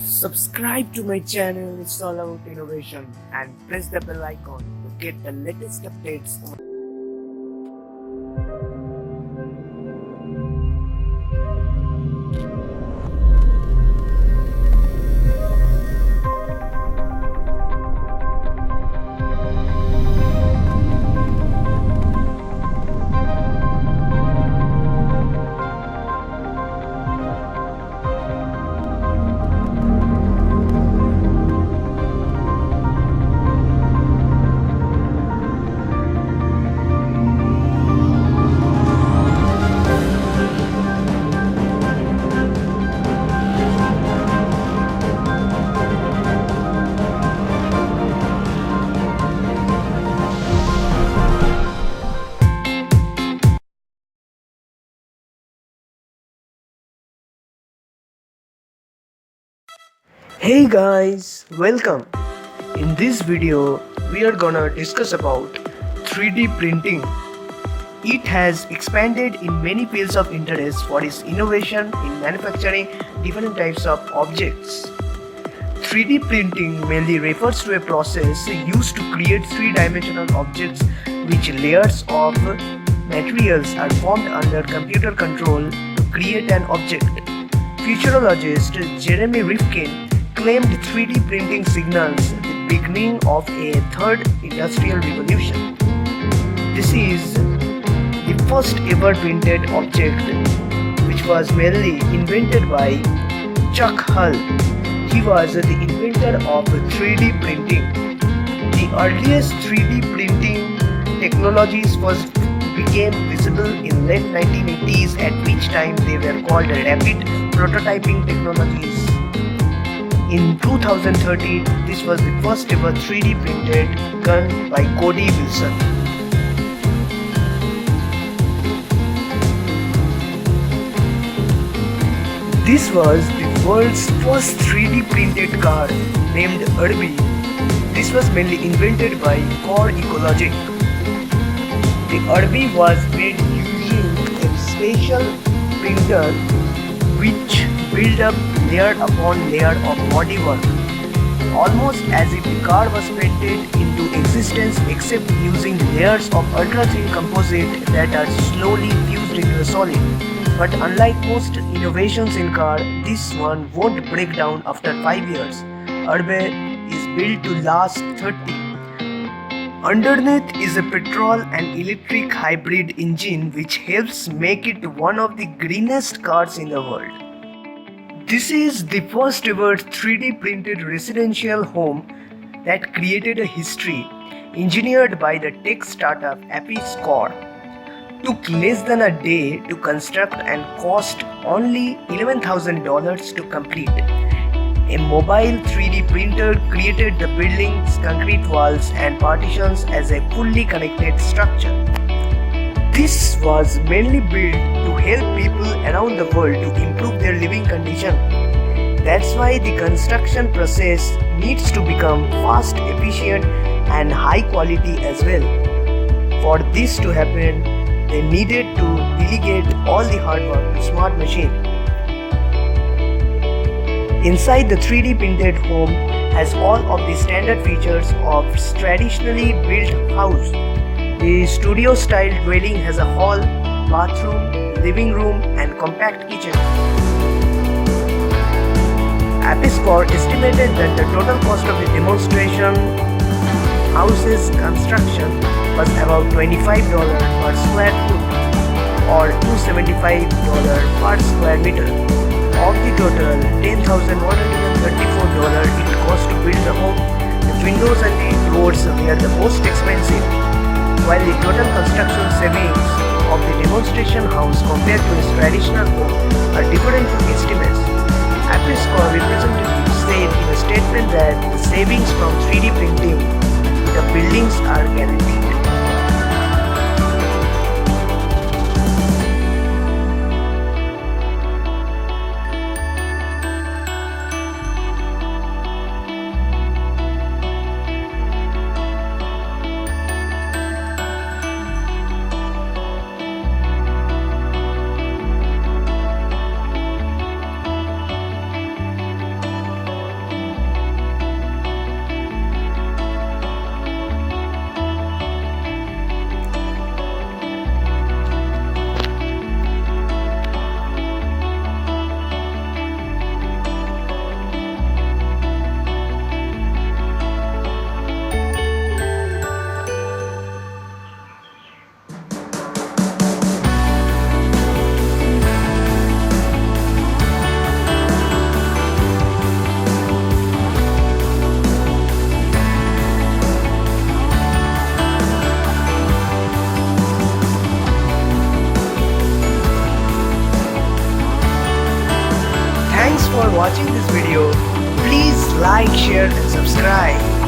Subscribe to my channel, it's all about innovation, and press the bell icon to get the latest updates. Hey guys, welcome. In this video, we are gonna discuss about 3D printing. It has expanded in many fields of interest for its innovation in manufacturing different types of objects. 3D printing mainly refers to a process used to create three-dimensional objects which layers of materials are formed under computer control to create an object. Futurologist Jeremy Rifkin claimed 3D printing signals the beginning of a third industrial revolution. This is the first ever printed object which was mainly invented by Chuck Hull. He was the inventor of 3D printing. The earliest 3D printing technologies first became visible in late 1980s, at which time they were called rapid prototyping technologies. In 2013, this was the first ever 3D printed gun by Cody Wilson. This was the world's first 3D printed car named Irby. This was mainly invented by Core Ecologic. The Irby was made using a special printer which built up layer upon layer of bodywork, almost as if the car was painted into existence, except using layers of ultra-thin composite that are slowly fused into a solid. But unlike most innovations in car, this one won't break down after 5 years. Urbe is built to last 30. Underneath is a petrol and electric hybrid engine which helps make it one of the greenest cars in the world. This is the first ever 3D printed residential home that created a history, engineered by the tech startup Score. Took less than a day to construct and cost only $11,000 to complete. A mobile 3D printer created the building's concrete walls and partitions as a fully connected structure. This was mainly built to help people around the world to improve their living condition. That's why the construction process needs to become fast, efficient and high quality as well. For this to happen, they needed to delegate all the hard work to smart machine. Inside the 3D printed home has all of the standard features of traditionally built house. The studio-style dwelling has a hall, bathroom, living room and compact kitchen. Score estimated that the total cost of the demonstration house's construction was about $25 per square foot or $275 per square meter. Of the total $10,134 it cost to build the home, the windows and the doors were the most expensive, while the total construction savings of the demonstration house compared to its traditional home are different to estimates. Score representative said in a statement that the savings from 3D printing the buildings are guaranteed. watching this video, please like, share and subscribe.